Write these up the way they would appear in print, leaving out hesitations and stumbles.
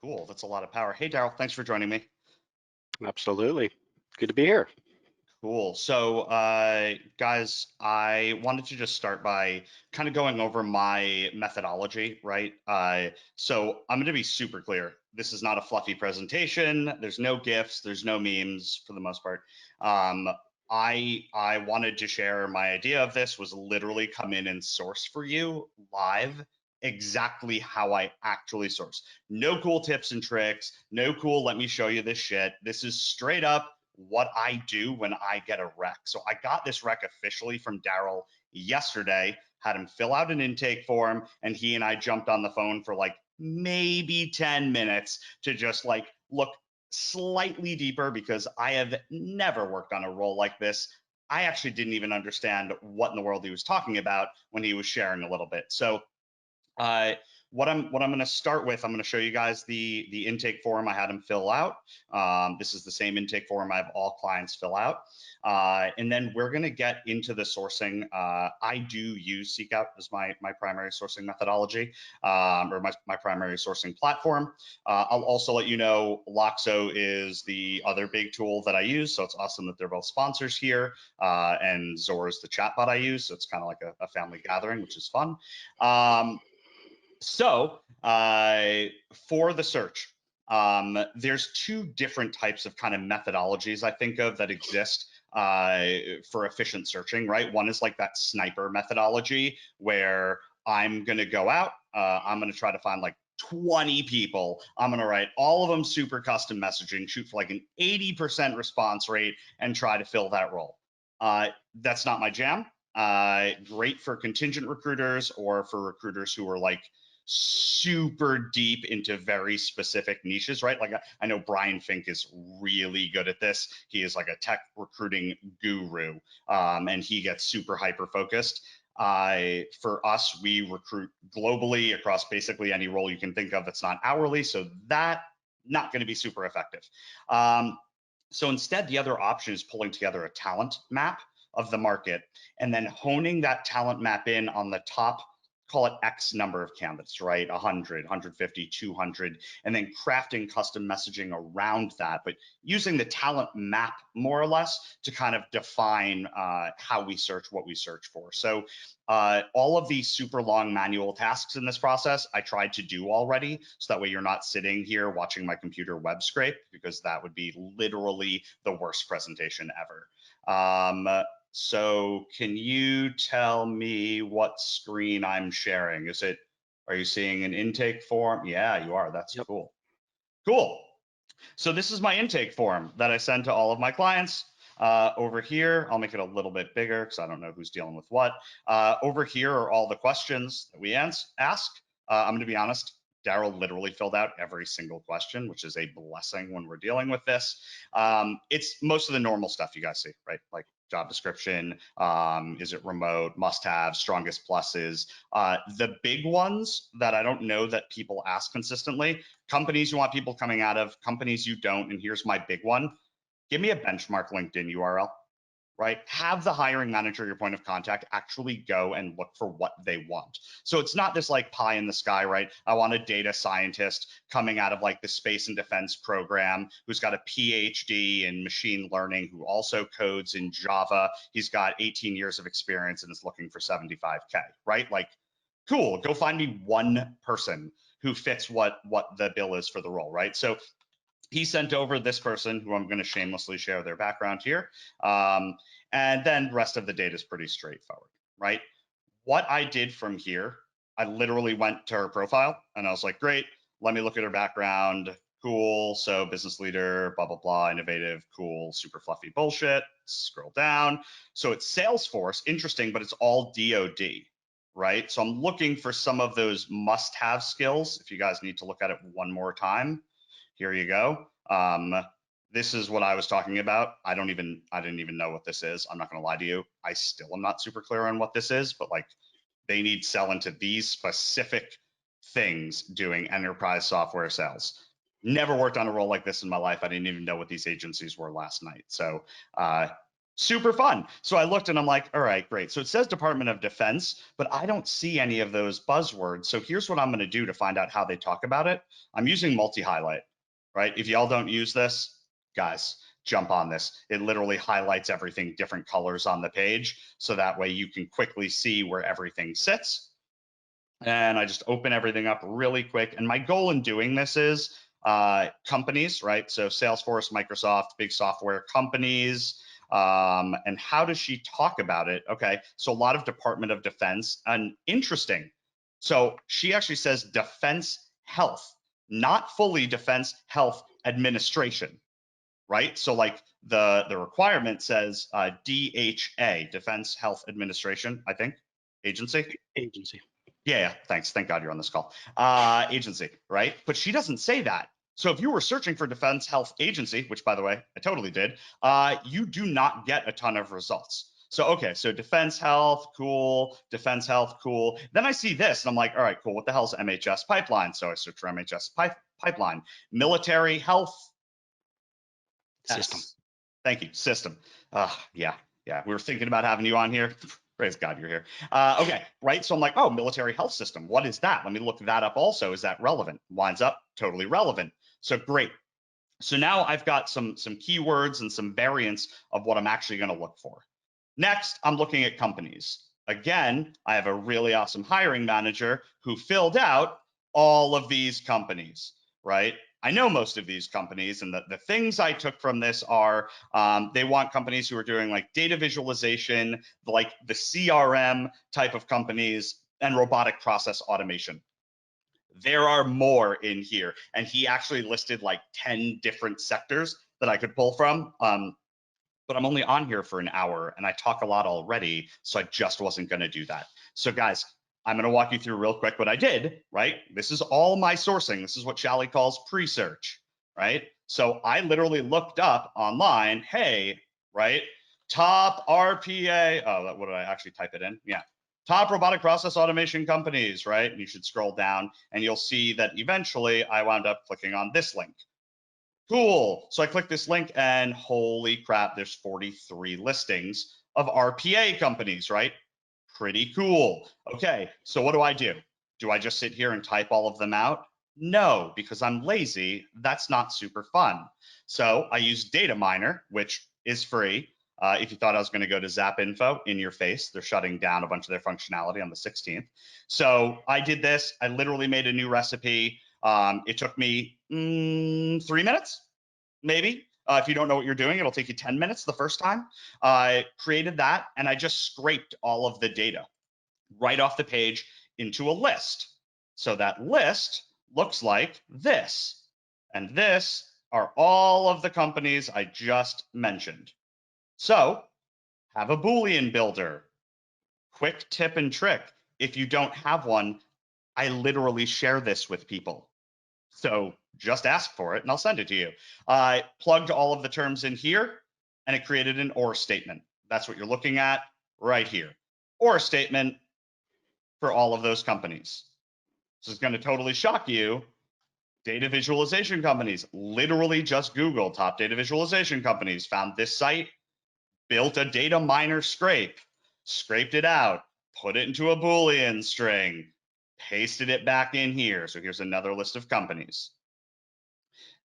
Cool. That's a lot of power. Hey, Daryl, thanks for joining me. Absolutely. Good to be here. Cool. So, guys, I wanted to just start by kind of going over my methodology, right? So I'm going to be super clear. This is not a fluffy presentation. There's no GIFs. There's no memes for the most part. Um, I wanted to share my idea of this was literally come in and source for you live exactly how I actually source. No cool tips and tricks. No cool, let me show you this shit. This is straight up what I do when I get a rec. So I got this rec officially from Daryl yesterday, had him fill out an intake form, and he and I jumped on the phone for like maybe 10 minutes to just like look slightly deeper because I have never worked on a role like this. I actually didn't even understand what in the world he was talking about when he was sharing a little bit. So uh, what I'm going to start with, I'm going to show you guys the intake form I had him fill out. This is the same intake form I have all clients fill out, and then we're going to get into the sourcing. I do use SeekOut as my primary sourcing methodology, or my primary sourcing platform. I'll also let you know Loxo is the other big tool that I use, so it's awesome that they're both sponsors here. And Zora is the chatbot I use, so it's kind of like a family gathering, which is fun. So for the search, there's two different types of kind of methodologies I think of that exist for efficient searching, right? One is like that sniper methodology where I'm going to go out, I'm going to try to find like 20 people. I'm going to write all of them super custom messaging, shoot for like an 80% response rate, and try to fill that role. That's not my jam. Great for contingent recruiters or for recruiters who are like super deep into very specific niches, right? Like I know Brian Fink is really good at this. He is like a tech recruiting guru, and he gets super hyper focused. For us, we recruit globally across basically any role you can think of that's not hourly, so that not going to be super effective. So instead, the other option is pulling together a talent map of the market and then honing that talent map in on the top, call it X number of candidates, right? 100, 150, 200, and then crafting custom messaging around that, but using the talent map more or less to kind of define how we search, what we search for. So all of these super long manual tasks in this process, I tried to do already. So that way you're not sitting here watching my computer web scrape, because that would be literally the worst presentation ever. So can you tell me what screen I'm sharing? Are you seeing an intake form? Yeah, you are. That's Yep. cool. Cool. So this is my intake form that I send to all of my clients. Over here, I'll make it a little bit bigger because I don't know who's dealing with what. Over here are all the questions that we ask. I'm going to be honest, Daryl literally filled out every single question, which is a blessing when we're dealing with this. It's most of the normal stuff you guys see, right? Like job description, is it remote, must have, strongest pluses. The big ones that I don't know that people ask consistently: companies you want people coming out of, companies you don't. And here's my big one: give me a benchmark LinkedIn URL, right? Have the hiring manager, your point of contact, actually go and look for what they want. So it's not this like pie in the sky, right? I want a data scientist coming out of like the space and defense program who's got a PhD in machine learning, who also codes in Java. He's got 18 years of experience and is looking for 75K, right? Like, cool, go find me one person who fits what the bill is for the role, right? So he sent over this person, who I'm going to shamelessly share their background here. And then the rest of the data is pretty straightforward, right? What I did from here, I literally went to her profile and I was like, great, let me look at her background. Cool. So business leader, blah, blah, blah, innovative, cool, super fluffy bullshit. Scroll down. So it's Salesforce, interesting, but it's all DoD, right? So I'm looking for some of those must-have skills. If you guys need to look at it one more time, here you go. This is what I was talking about. I didn't even know what this is. I'm not going to lie to you. I still am not super clear on what this is, but like they need sell into these specific things doing enterprise software sales. Never worked on a role like this in my life. I didn't even know what these agencies were last night. So Super fun. So I looked and I'm like, all right, great. So it says Department of Defense, but I don't see any of those buzzwords. So here's what I'm going to do to find out how they talk about it. I'm using multi-highlight, right? If y'all don't use this, guys, jump on this. It literally highlights everything different colors on the page. So that way you can quickly see where everything sits. And I just open everything up really quick. And my goal in doing this is companies, right? So Salesforce, Microsoft, big software companies. And how does she talk about it? Okay, so a lot of Department of Defense, and interesting. So she actually says Defense Health, not fully Defense Health Administration, right? So like the requirement says DHA, Defense Health Administration, I think, agency. Agency. Yeah, thanks. Thank God you're on this call. Agency, right? But she doesn't say that. So if you were searching for Defense Health Agency, which by the way, I totally did, you do not get a ton of results. So, okay, so Defense Health, cool. Defense Health, cool. Then I see this and I'm like, all right, cool. What the hell's MHS pipeline? So I search for MHS pipeline. Military Health System. Thank you. System. Yeah. We were thinking about having you on here. Praise God you're here. Okay, right? So I'm like, oh, military health system. What is that? Let me look that up also. Is that relevant? Lines up, totally relevant. So great. So now I've got some keywords and some variants of what I'm actually going to look for. Next, I'm looking at companies. Again, I have a really awesome hiring manager who filled out all of these companies, right? I know most of these companies, and the things I took from this are they want companies who are doing like data visualization, like the CRM type of companies, and robotic process automation. There are more in here, and he actually listed like 10 different sectors that I could pull from. But I'm only on here for an hour and I talk a lot already, so I just wasn't going to do that. So guys, I'm going to walk you through real quick what I did, right? This is all my sourcing. This is what Shally calls pre-search, right? So I literally looked up online, hey, right? Top RPA, oh, what did I actually type it in? Yeah. Top robotic process automation companies, right? And you should scroll down and you'll see that eventually I wound up clicking on this link. Cool. So I click this link and holy crap, there's 43 listings of RPA companies, right? Pretty cool. Okay, so what do? Do I just sit here and type all of them out? No, because I'm lazy. That's not super fun. So I use Data Miner, which is free. If you thought I was going to go to Zap Info, in your face, they're shutting down a bunch of their functionality on the 16th. So I did this. I literally made a new recipe. It took me 3 minutes, maybe. If you don't know what you're doing, it'll take you 10 minutes the first time. I created that and I just scraped all of the data right off the page into a list. So that list looks like this. And this are all of the companies I just mentioned. So have a boolean builder. Quick tip and trick. If you don't have one, I literally share this with people. So just ask for it and I'll send it to you. I plugged all of the terms in here and it created an OR statement. That's what you're looking at right here. OR statement for all of those companies. This is going to totally shock you. Data visualization companies, literally just Google top data visualization companies, found this site, built a data miner scrape, scraped it out, put it into a Boolean string, pasted it back in here. So here's another list of companies.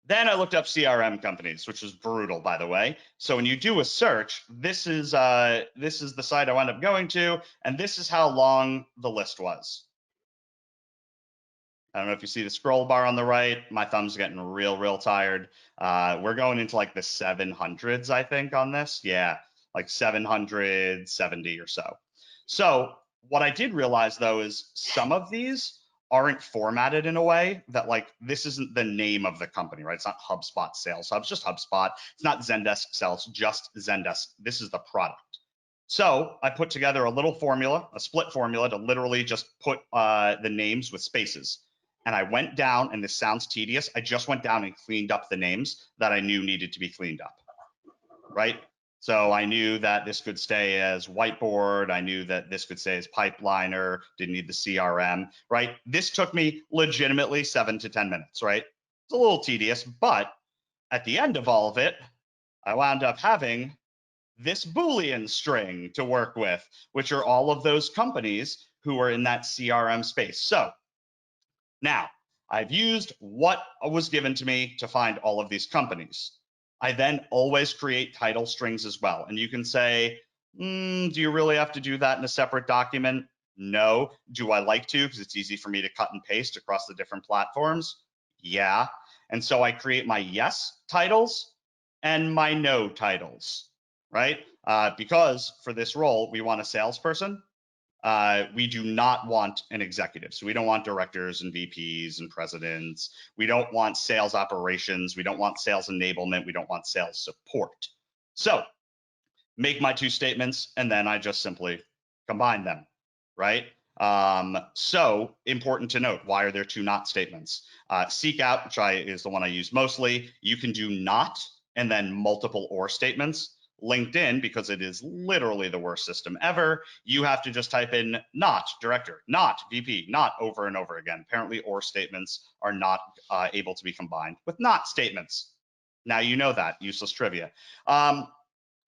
Then I looked up CRM companies, which was brutal, by the way. So when you do a search, this is the site I wound up going to, and this is how long the list was. I don't know if you see the scroll bar on the right. My thumb's getting real tired. We're going into like the 700s, I think, on this. Yeah, like 770 or so. So what I did realize, though, is some of these aren't formatted in a way that, like, this isn't the name of the company, right? It's not HubSpot Sales Hub, it's just HubSpot. It's not Zendesk Sales, just Zendesk. This is the product. So I put together a little formula, a split formula, to literally just put the names with spaces. And I went down, and this sounds tedious, I just went down and cleaned up the names that I knew needed to be cleaned up, right? So I knew that this could stay as whiteboard. I knew that this could stay as pipeliner, didn't need the CRM, right? This took me legitimately 7 to 10 minutes, right? It's a little tedious, but at the end of all of it, I wound up having this boolean string to work with, which are all of those companies who are in that CRM space. So now I've used what was given to me to find all of these companies. I then always create title strings as well. And you can say, do you really have to do that in a separate document? No. Do I like to? Because it's easy for me to cut and paste across the different platforms. Yeah. And so I create my yes titles and my no titles, right? Because for this role, we want a salesperson. We do not want an executive. So we don't want directors and VPs and presidents. We don't want sales operations. We don't want sales enablement. We don't want sales support. So make my two statements, and then I just simply combine them, right? So important to note, why are there two not statements? SeekOut, which is the one I use mostly, you can do not and then multiple or statements. LinkedIn, because it is literally the worst system ever, you have to just type in not director, not VP, not over and over again. Apparently, or statements are not able to be combined with not statements. Now you know that, useless trivia.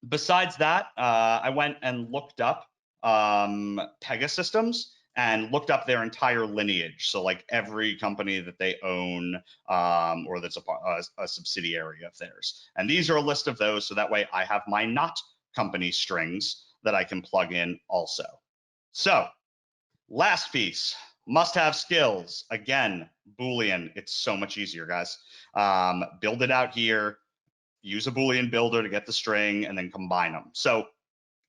Besides that, I went and looked up Pegasystems and looked up their entire lineage. So like every company that they own or that's a subsidiary of theirs. And these are a list of those. So that way I have my not company strings that I can plug in also. So last piece, must-have skills. Again, Boolean. It's so much easier, guys. Build it out here. Use a Boolean builder to get the string and then combine them. So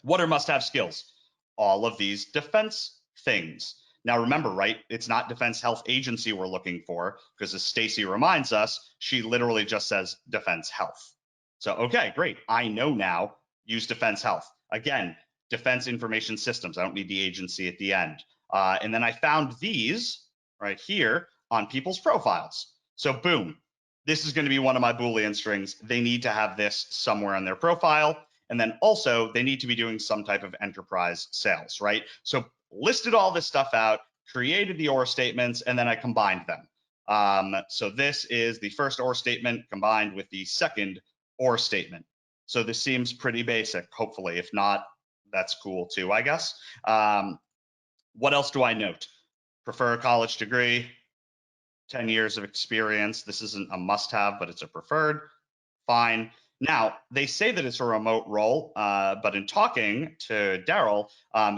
what are must-have skills? All of these defense things. Now remember, right, it's not defense health agency we're looking for, because as Stacy reminds us, she literally just says defense health. So, okay, great. I know now, use defense health. Again, defense information systems. I don't need the agency at the end. And then I found these right here on people's profiles. So boom, this is going to be one of my Boolean strings. They need to have this somewhere on their profile. And then also they need to be doing some type of enterprise sales, right? So listed all this stuff out, created the or statements, and then I combined them. So this is the first or statement combined with the second or statement. So this seems pretty basic, hopefully. If not, that's cool too, I guess. What else do I note? Prefer a college degree, 10 years of experience. This isn't a must-have, but it's a preferred. Fine. Now, they say that it's a remote role, but in talking to Daryl,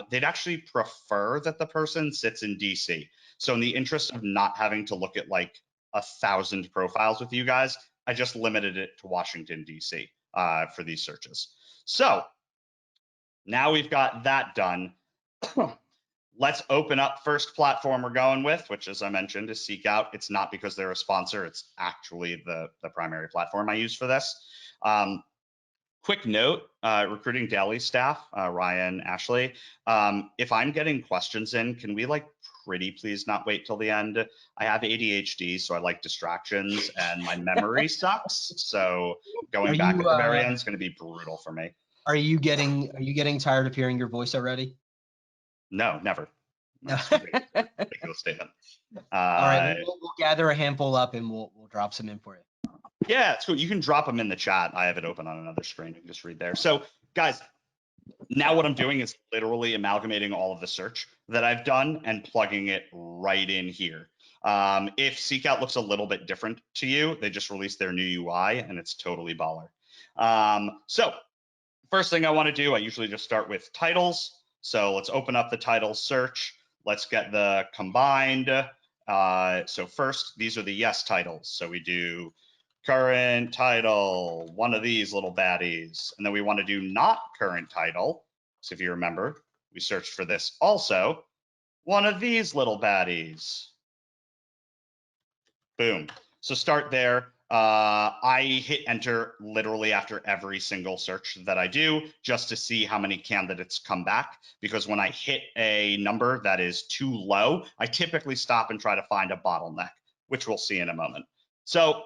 they'd actually prefer that the person sits in DC. So in the interest of not having to look at like 1,000 profiles with you guys, I just limited it to Washington, DC for these searches. So now we've got that done. Let's open up first platform we're going with, which, as I mentioned, is SeekOut. It's not because they're a sponsor. It's actually the primary platform I use for this. Quick note, recruiting daily staff, Ryan, Ashley, if I'm getting questions in, can we like pretty please not wait till the end? I have ADHD, so I like distractions and my memory sucks. So going back at the very end is going to be brutal for me. Are you getting tired of hearing your voice already? No, never. That's a ridiculous statement. All right, we'll gather a handful up and we'll drop some in for you. Yeah, it's cool. You can drop them in the chat. I have it open on another screen. You can just read there. So, guys, now what I'm doing is literally amalgamating all of the search that I've done and plugging it right in here. If SeekOut looks a little bit different to you, they just released their new UI and it's totally baller. So first thing I want to do, I usually just start with titles. So let's open up the title search. Let's get the combined. So first, these are the yes titles. So we do current title, one of these little baddies. And then we want to do not current title. So if you remember, we searched for this also. One of these little baddies. Boom. So start there. I hit enter literally after every single search that I do just to see how many candidates come back, because when I hit a number that is too low, I typically stop and try to find a bottleneck, which we'll see in a moment. So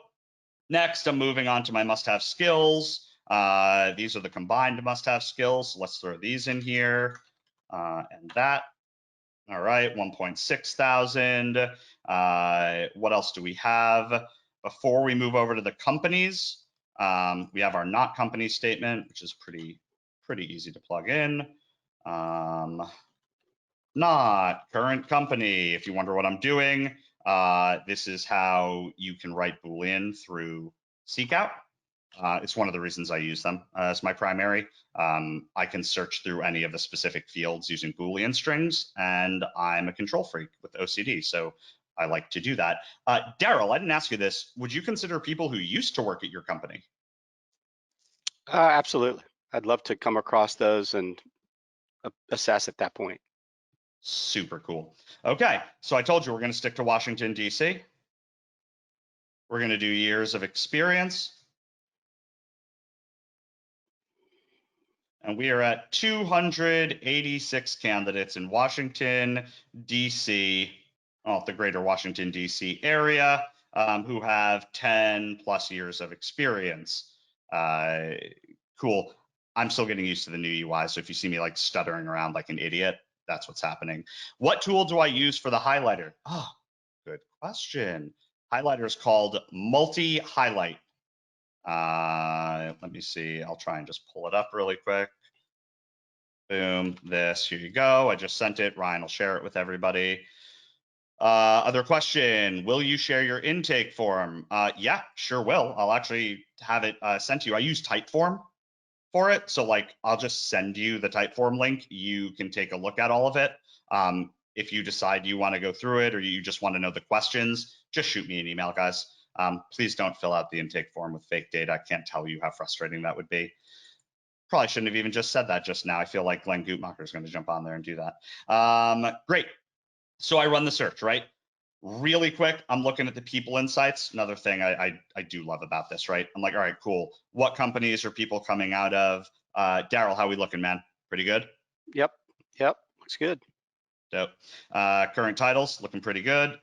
next, I'm moving on to my must-have skills. These are the combined must-have skills. So let's throw these in here and that. All right, 1.6 thousand. What else do we have? Before we move over to the companies, we have our not company statement, which is pretty pretty easy to plug in. Not current company. If you wonder what I'm doing, this is how you can write boolean through SeekOut. It's one of the reasons I use them as my primary. I can search through any of the specific fields using boolean strings, and I'm a control freak with OCD, so I like to do that. Daryl, I didn't ask you this. Would you consider people who used to work at your company? Absolutely. I'd love to come across those and assess at that point. Super cool. Okay, so I told you we're going to stick to Washington, D.C. We're going to do years of experience. And we are at 286 candidates in Washington, D.C., the greater Washington, D.C. area, who have 10 plus years of experience. Cool. I'm still getting used to the new UI, so if you see me like stuttering around like an idiot, that's what's happening. What tool do I use for the highlighter? Oh, good question. Highlighter is called multi-highlight. Let me see. I'll try and just pull it up really quick. Boom, this, here you go. I just sent it. Ryan will share it with everybody. Other question, will you share your intake form? Yeah, sure will. I'll actually have it sent to you. I use Typeform for it. So like, I'll just send you the Typeform link. You can take a look at all of it. If you decide you want to go through it or you just want to know the questions, just shoot me an email, guys. Please don't fill out the intake form with fake data. I can't tell you how frustrating that would be. Probably shouldn't have even just said that just now. I feel like Glenn Gutmacher is going to jump on there and do that. Great. So I run the search, right? Really quick, I'm looking at the people insights. Another thing I do love about this, right? I'm like, all right, cool. What companies are people coming out of? Daryl, how we looking, man? Pretty good? Yep, looks good. Dope. Current titles, looking pretty good.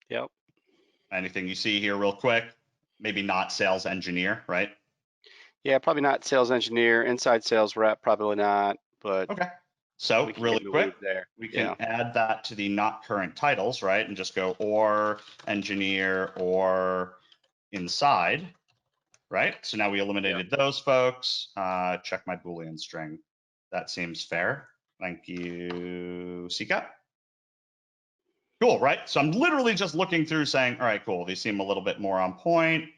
Yep. Anything you see here real quick? Maybe not sales engineer, right? Yeah, probably not sales engineer, inside sales rep, probably not, but okay. So really quick, there. We can add that to the not current titles, right? And just go or engineer or inside, right? So now we eliminated those folks. Check my Boolean string. That seems fair. Thank you, SeekOut. Cool, right? So I'm literally just looking through saying, all right, cool. These seem a little bit more on point.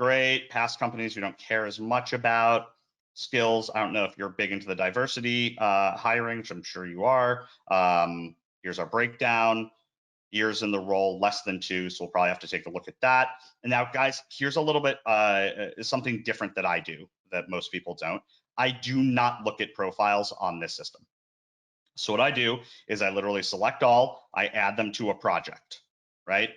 Great. Past companies we don't care as much about. Skills, I don't know if you're big into the diversity hiring, which I'm sure you are. Here's our breakdown. Years in the role, less than 2, so we'll probably have to take a look at that. And now, guys, here's a little bit something different that I do that most people don't. I do not look at profiles on this system. So what I do is I literally select all, I add them to a project, right?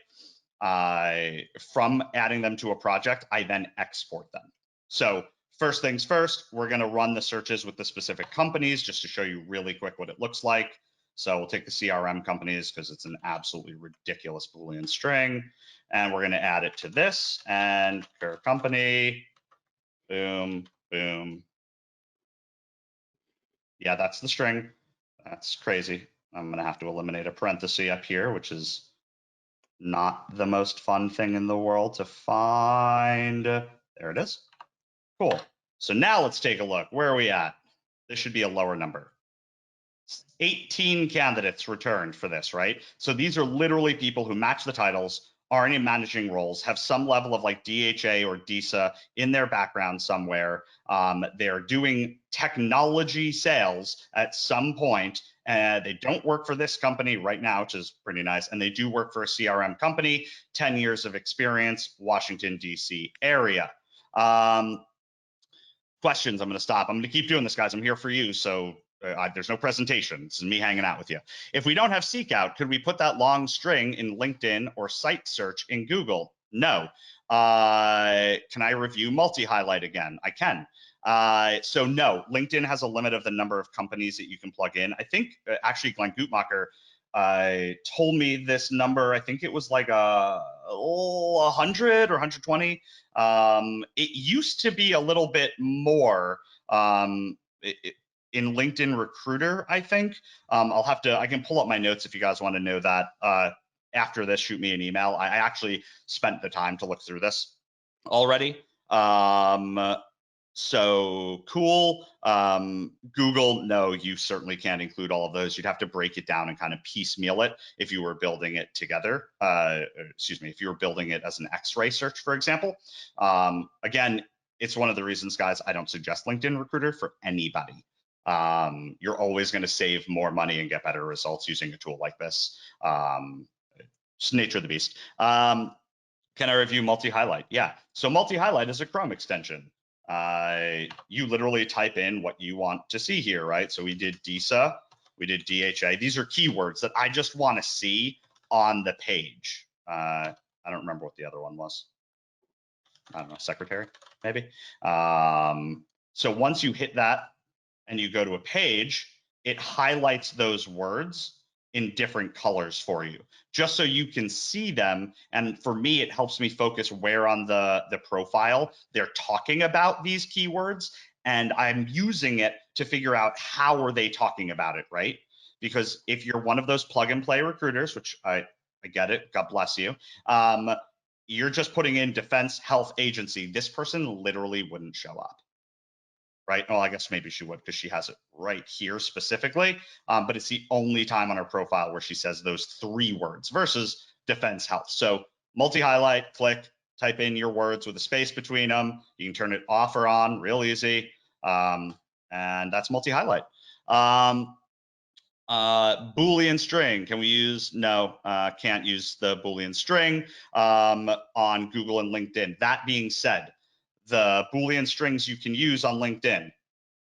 From adding them to a project, I then export them. So first things first, we're going to run the searches with the specific companies just to show you really quick what it looks like. So we'll take the CRM companies because it's an absolutely ridiculous Boolean string. And we're going to add it to this and per company, boom, boom. Yeah, that's the string. That's crazy. I'm going to have to eliminate a parenthesis up here, which is not the most fun thing in the world to find. There it is. Cool. So now let's take a look. Where are we at? This should be a lower number. 18 candidates returned for this, right? So these are literally people who match the titles, aren't in managing roles, have some level of like DHA or DISA in their background somewhere. They're doing technology sales at some point. They don't work for this company right now, which is pretty nice. And they do work for a CRM company, 10 years of experience, Washington, D.C. area. Questions, I'm going to stop. I'm going to keep doing this, guys. I'm here for you. So there's no presentation. This is me hanging out with you. If we don't have SeekOut, could we put that long string in LinkedIn or site search in Google? No. Can I review multi-highlight again? I can. So no, LinkedIn has a limit of the number of companies that you can plug in. I think actually Glenn Gutmacher told me this number. I think it was like 100 or 120. It used to be a little bit more. In LinkedIn Recruiter, I think. I can pull up my notes if you guys want to know that. After this, shoot me an email. I actually spent the time to look through this already. So cool. Google, no, you certainly can't include all of those. You'd have to break it down and kind of piecemeal it if you were building it together. Excuse me, if you were building it as an X-ray search, for example. Again, it's one of the reasons, guys, I don't suggest LinkedIn Recruiter for anybody. You're always going to save more money and get better results using a tool like this. It's nature of the beast. Can I review multi-highlight? Yeah. So multi-highlight is a Chrome extension. You literally type in what you want to see here, right? So we did DISA, we did DHA. These are keywords that I just want to see on the page. I don't remember what the other one was. I don't know, secretary, maybe. So once you hit that and you go to a page, it highlights those words in different colors for you, just so you can see them. And for me, it helps me focus where on the profile they're talking about these keywords. And I'm using it to figure out how are they talking about it, right? Because if you're one of those plug and play recruiters, which I get it, God bless you, you're just putting in defense health agency. This person literally wouldn't show up. Right? Well, I guess maybe she would because she has it right here specifically, but it's the only time on her profile where she says those 3 words versus defense health. So multi-highlight, click, type in your words with a space between them. You can turn it off or on, real easy. And that's multi-highlight. Boolean string, can we use? No, can't use the Boolean string on Google and LinkedIn. That being said, the Boolean strings you can use on LinkedIn,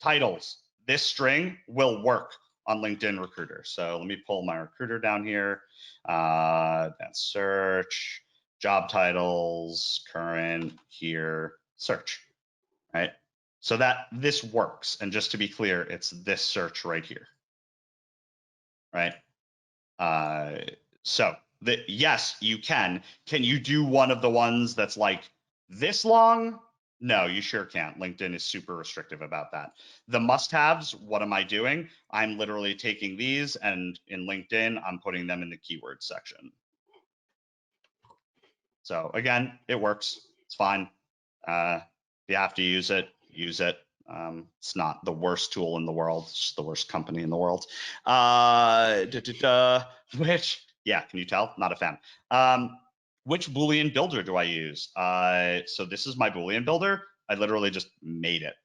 titles, this string will work on LinkedIn Recruiter. So let me pull my recruiter down here. That's search, job titles, current, here, search, right? So that this works. And just to be clear, it's this search right here, right? So yes, you can. Can you do one of the ones that's like this long? No, you sure can't. LinkedIn is super restrictive about that. The must-haves, what am I doing? I'm literally taking these and in LinkedIn, I'm putting them in the keyword section. So again, it works. It's fine. If you have to use it, use it. It's not the worst tool in the world. It's just the worst company in the world. Which, yeah, can you tell? Not a fan. Which Boolean builder do I use? So this is my Boolean builder. I literally just made it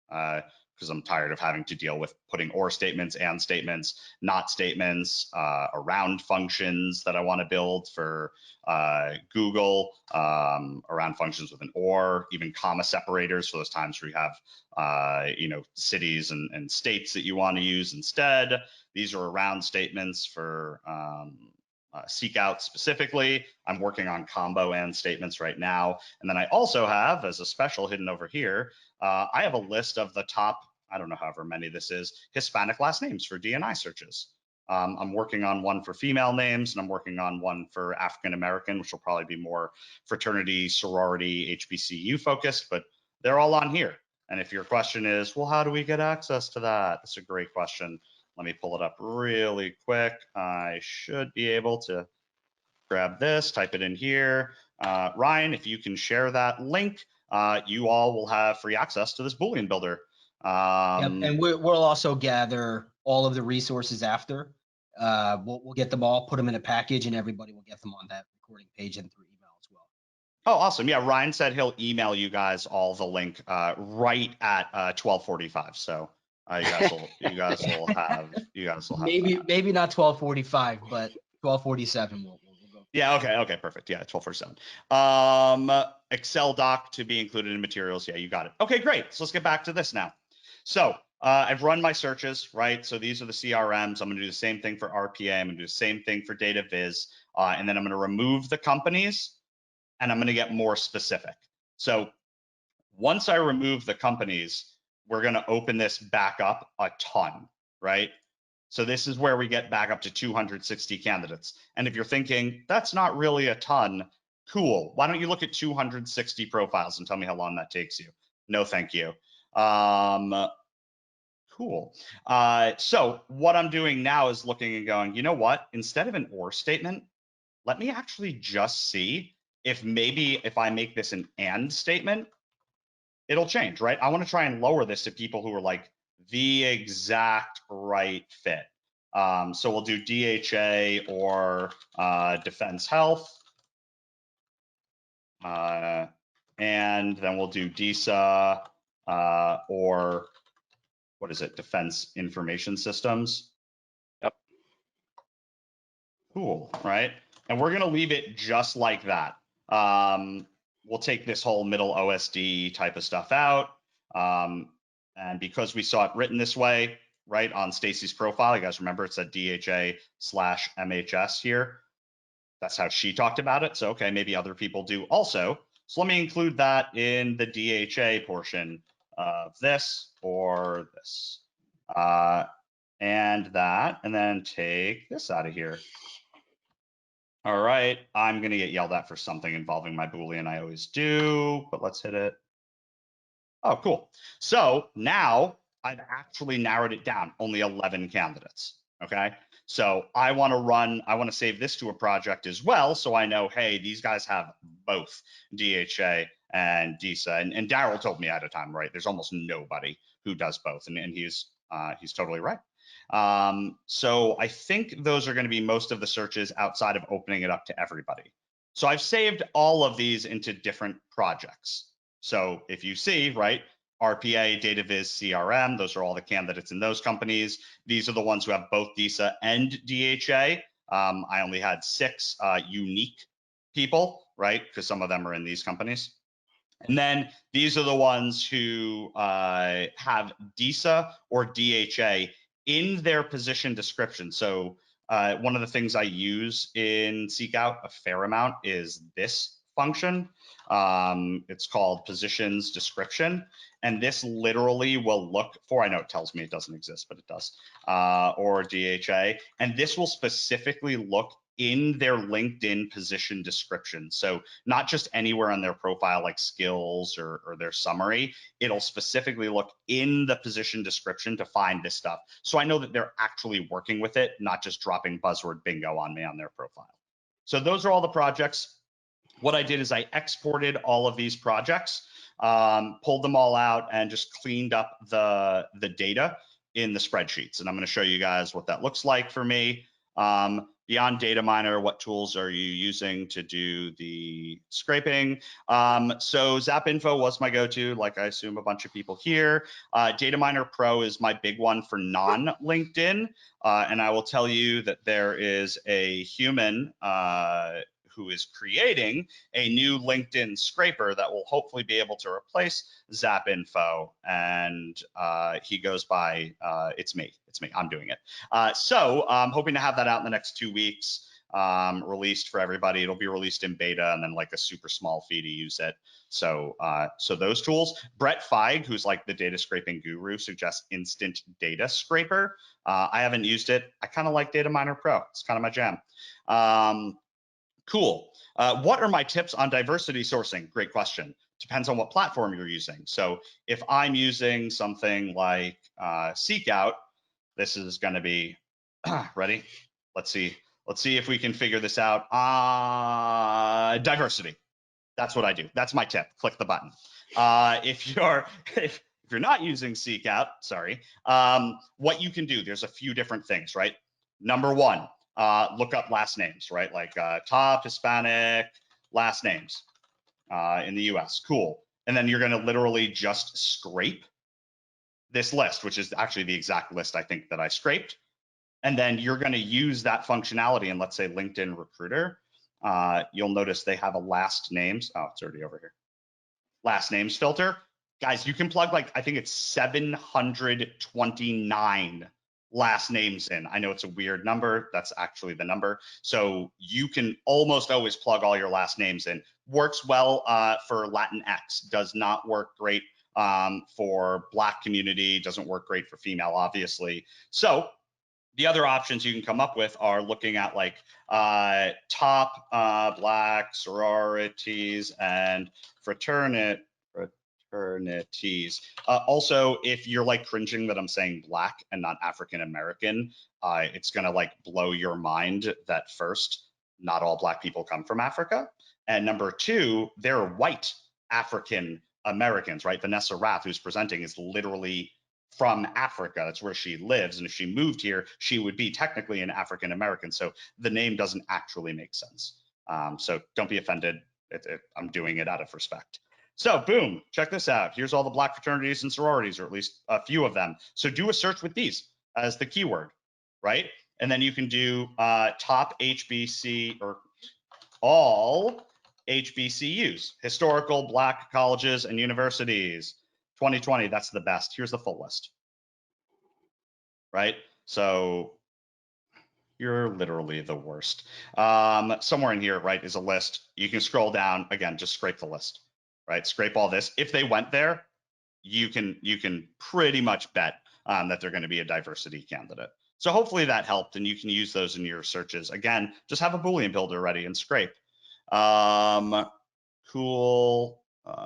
because I'm tired of having to deal with putting or statements, and statements, not statements, around functions that I want to build for Google, around functions with an or, even comma separators for those times where you have cities and states that you want to use instead. These are around statements for SeekOut specifically. I'm working on combo and statements right now. And then I also have, as a special hidden over here, I have a list of the top, I don't know however many this is, Hispanic last names for D&I searches. I'm working on one for female names, and I'm working on one for African American, which will probably be more fraternity, sorority, HBCU focused, but they're all on here. And if your question is, well, how do we get access to that? That's a great question. Let me pull it up really quick. I should be able to grab this, type it in here. Ryan, if you can share that link, you all will have free access to this Boolean builder. Yep, and we'll also gather all of the resources after. We'll get them all, put them in a package, and everybody will get them on that recording page and through email as well. Oh, awesome. Yeah, Ryan said he'll email you guys all the link right at 12:45. So you guys will have maybe not 12:45, but 12:47 we'll go. Yeah, okay, perfect. Yeah, 12:47. Excel doc to be included in materials. Yeah, you got it. Okay, great. So let's get back to this now. So I've run my searches, right? So these are the CRMs. I'm going to do the same thing for RPA. I'm going to do the same thing for data viz. And then I'm going to remove the companies, and I'm going to get more specific. So once I remove the companies, we're going to open this back up a ton, right? So this is where we get back up to 260 candidates. And if you're thinking, that's not really a ton, cool. Why don't you look at 260 profiles and tell me how long that takes you? No, thank you. Cool. So what I'm doing now is looking and going, you know what? Instead of an or statement, let me actually just see if maybe if I make this an and statement, it'll change, right? I want to try and lower this to people who are like the exact right fit. So we'll do DHA or defense health. And then we'll do DISA or what is it? Defense Information Systems. Yep. Cool, right? And we're gonna leave it just like that. We'll take this whole middle OSD type of stuff out. And because we saw it written this way, right, on Stacy's profile, you guys remember it said DHA/MHS here. That's how she talked about it. So, okay, maybe other people do also. So let me include that in the DHA portion of this or this. And that, and then take this out of here. All right, I'm gonna get yelled at for something involving my boolean. I always do, but let's hit it. Oh, cool. So now I've actually narrowed it down, only 11 candidates, okay? So I wanna save this to a project as well, so I know, hey, these guys have both DHA and DISA, and Daryl told me at a time, right? There's almost nobody who does both, and he's totally right. So I think those are gonna be most of the searches outside of opening it up to everybody. So I've saved all of these into different projects. So if you see, right, RPA, DataViz, CRM, those are all the candidates in those companies. These are the ones who have both DISA and DHA. I only had 6 unique people, right, because some of them are in these companies. And then these are the ones who have DISA or DHA in their position description. So one of the things I use in SeekOut a fair amount is this function. It's called positions description. And this literally will look for, I know it tells me it doesn't exist, but it does, or DHA. And this will specifically look in their LinkedIn position description. So not just anywhere on their profile like skills or their summary, it'll specifically look in the position description to find this stuff. So I know that they're actually working with it, not just dropping buzzword bingo on me on their profile. So those are all the projects. What I did is I exported all of these projects, pulled them all out and just cleaned up the data in the spreadsheets. And I'm going to show you guys what that looks like for me. Beyond data miner, what tools are you using to do the scraping? So ZapInfo was my go-to, like I assume a bunch of people here. Data Miner Pro is my big one for non-LinkedIn. And I will tell you that there is a human who is creating a new LinkedIn scraper that will hopefully be able to replace ZapInfo. And he goes by, it's me, I'm doing it. So I'm hoping to have that out in the next 2 weeks, released for everybody. It'll be released in beta and then like a super small fee to use it. So so those tools. Brett Feig, who's like the data scraping guru, suggests Instant Data Scraper. I haven't used it. I kind of like Data Miner Pro. It's kind of my jam. Cool. What are my tips on diversity sourcing? Great question. Depends on what platform you're using. So if I'm using something like SeekOut, this is going to be ready. Let's see if we can figure this out. Diversity. That's what I do. That's my tip. Click the button. If you're not using SeekOut, sorry, what you can do, there's a few different things, right? Number one, look up last names, right? Like top Hispanic last names in the US. Cool. And then you're going to literally just scrape this list, which is actually the exact list I think that I scraped. And then you're going to use that functionality in, let's say, LinkedIn Recruiter. You'll notice they have a last names. Oh, it's already over here. Last names filter. Guys, you can plug like, I think it's 729 last names in. I know it's a weird number. That's actually the number. So you can almost always plug all your last names in. Works well for Latinx. Does not work great for Black community. Doesn't work great for female, obviously. So the other options you can come up with are looking at like top Black sororities and fraternities. Also, if you're like cringing that I'm saying Black and not African American, it's gonna like blow your mind that first, not all Black people come from Africa. And number two, there are white African Americans, right? Vanessa Rath, who's presenting, is literally from Africa. That's where she lives. And if she moved here, she would be technically an African American. So the name doesn't actually make sense. So don't be offended. I'm doing it out of respect. So boom, check this out. Here's all the Black fraternities and sororities, or at least a few of them. So do a search with these as the keyword, right? And then you can do top HBC or all HBCUs, historical Black colleges and universities. 2020, that's the best. Here's the full list, right? So you're literally the worst. Somewhere in here, right, is a list. You can scroll down, again, just scrape the list, right? Scrape all this. If they went there, you can pretty much bet that they're going to be a diversity candidate. So hopefully that helped, and you can use those in your searches. Again, just have a Boolean builder ready and scrape. Cool.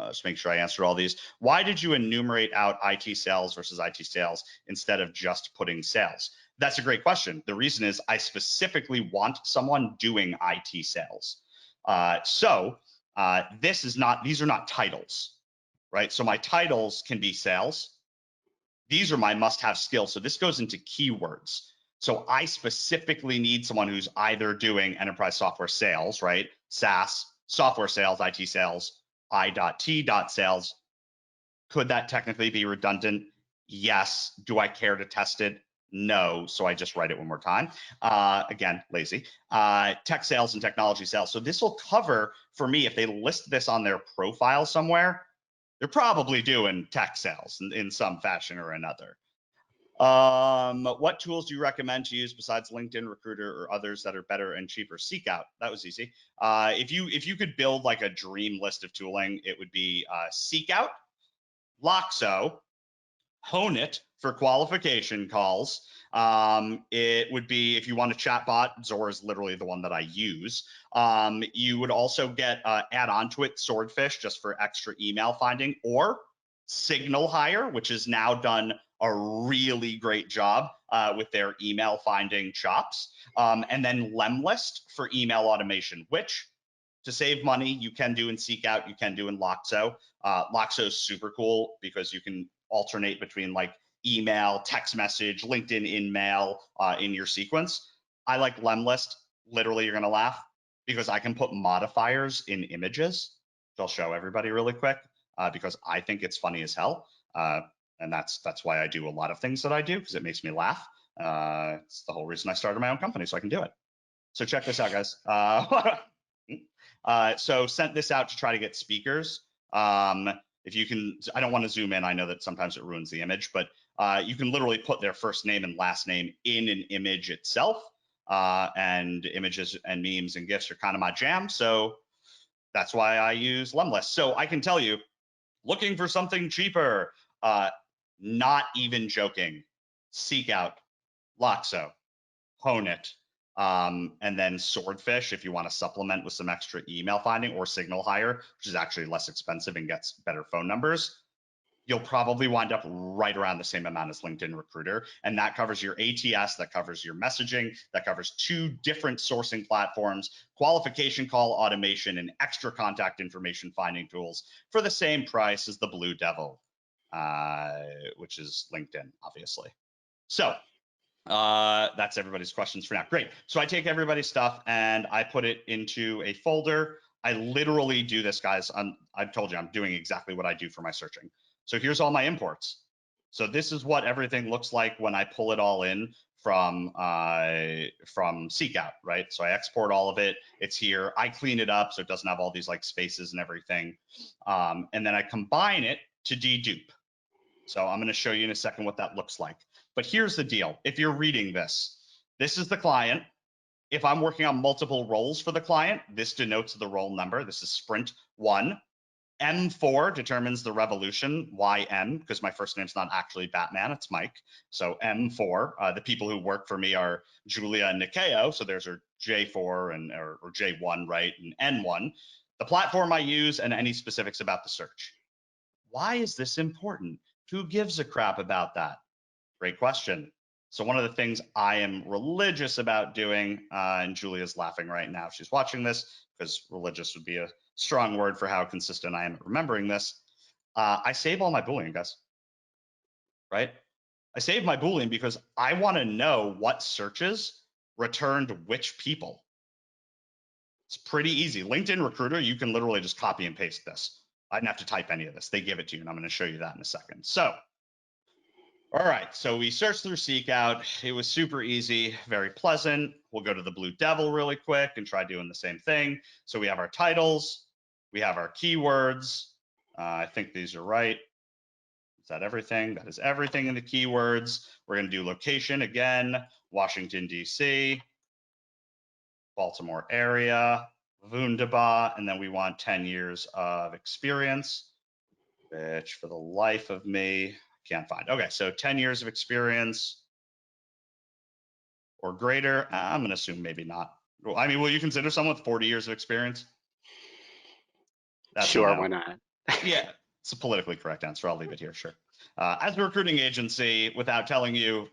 Just make sure I answered all these. Why did you enumerate out IT sales versus IT sales instead of just putting sales? That's a great question. The reason is I specifically want someone doing IT sales. These are not titles, right? So my titles can be sales. These are my must-have skills. So this goes into keywords. So I specifically need someone who's either doing enterprise software sales, right? SaaS, software sales, IT sales, I.T.sales. Could that technically be redundant? Yes. Do I care to test it? No. So I just write it one more time. Again, lazy. Tech sales and technology sales. So this will cover, for me, if they list this on their profile somewhere, they're probably doing tech sales in some fashion or another. What tools do you recommend to use besides LinkedIn Recruiter or others that are better and cheaper? SeekOut, that was easy. If you could build like a dream list of tooling, it would be SeekOut, Loxo, Hone It for qualification calls. It would be, if you want a chatbot, Zora is literally the one that I use. You would also get add on to it Swordfish just for extra email finding, or Signal Hire, which has now done a really great job with their email finding chops. And then Lemlist for email automation, which to save money, you can do in SeekOut, you can do in Loxo. Loxo is super cool because you can alternate between like email, text message, LinkedIn InMail in your sequence. I like Lemlist. Literally, you're gonna laugh because I can put modifiers in images, which I'll show everybody really quick because I think it's funny as hell. And that's why I do a lot of things that I do, because it makes me laugh. It's the whole reason I started my own company, so I can do it. So check this out, guys. So sent this out to try to get speakers. If you can, I don't want to zoom in. I know that sometimes it ruins the image, but you can literally put their first name and last name in an image itself. And images and memes and GIFs are kind of my jam. So that's why I use Lemlist. So I can tell you, looking for something cheaper, not even joking, SeekOut, Loxo, Hone It, and then Swordfish if you want to supplement with some extra email finding, or Signal Hire, which is actually less expensive and gets better phone numbers. You'll probably wind up right around the same amount as LinkedIn Recruiter. And that covers your ATS, that covers your messaging, that covers 2 different sourcing platforms, qualification call automation, and extra contact information finding tools for the same price as the Blue Devil, which is LinkedIn, obviously. So that's everybody's questions for now. Great. So I take everybody's stuff and I put it into a folder. I literally do this, guys. I've told you I'm doing exactly what I do for my searching. So here's all my imports. So this is what everything looks like when I pull it all in from SeekOut, right? So I export all of it. It's here. I clean it up so it doesn't have all these like spaces and everything. And then I combine it to dedupe. So I'm going to show you in a second what that looks like. But here's the deal. If you're reading this, this is the client. If I'm working on multiple roles for the client, this denotes the role number. This is sprint 1. M4 determines the revolution. Why M? Because my first name's not actually Batman, it's Mike. So M4. The people who work for me are Julia and Nikeo. So there's our J4 and or J1, right? And N1. The platform I use and any specifics about the search. Why is this important? Who gives a crap about that? Great question. So one of the things I am religious about doing, and Julia's laughing right now, she's watching this, because religious would be a strong word for how consistent I am at remembering this. I save all my Boolean, guys, right? I save my Boolean because I want to know what searches returned which people. It's pretty easy. LinkedIn Recruiter, you can literally just copy and paste this. I didn't have to type any of this. They give it to you, and I'm going to show you that in a second. So, all right, so we searched through SeekOut. It was super easy, very pleasant. We'll go to the Blue Devil really quick and try doing the same thing. So we have our titles, we have our keywords. I think these are right. Is that everything? That is everything in the keywords. We're going to do location again, Washington, D.C., Baltimore area, Wunderbar, and then we want 10 years of experience, which for the life of me, can't find. Okay, so 10 years of experience or greater. I'm going to assume maybe not. Well, I mean, will you consider someone with 40 years of experience? That's Sure, a no. why not? Yeah, it's a politically correct answer. I'll leave it here, sure. As a recruiting agency, without telling you,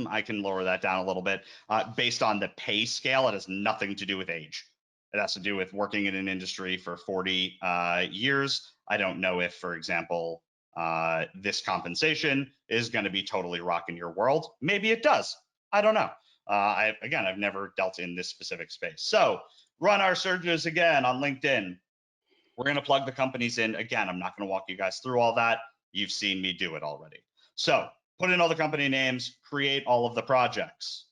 I can lower that down a little bit. Based on the pay scale, it has nothing to do with age. It has to do with working in an industry for 40 years. I don't know if, for example, this compensation is going to be totally rocking your world. Maybe it does. I don't know. Again, I've never dealt in this specific space. So run our searches again on LinkedIn. We're going to plug the companies in. Again, I'm not going to walk you guys through all that. You've seen me do it already. So put in all the company names, create all of the projects.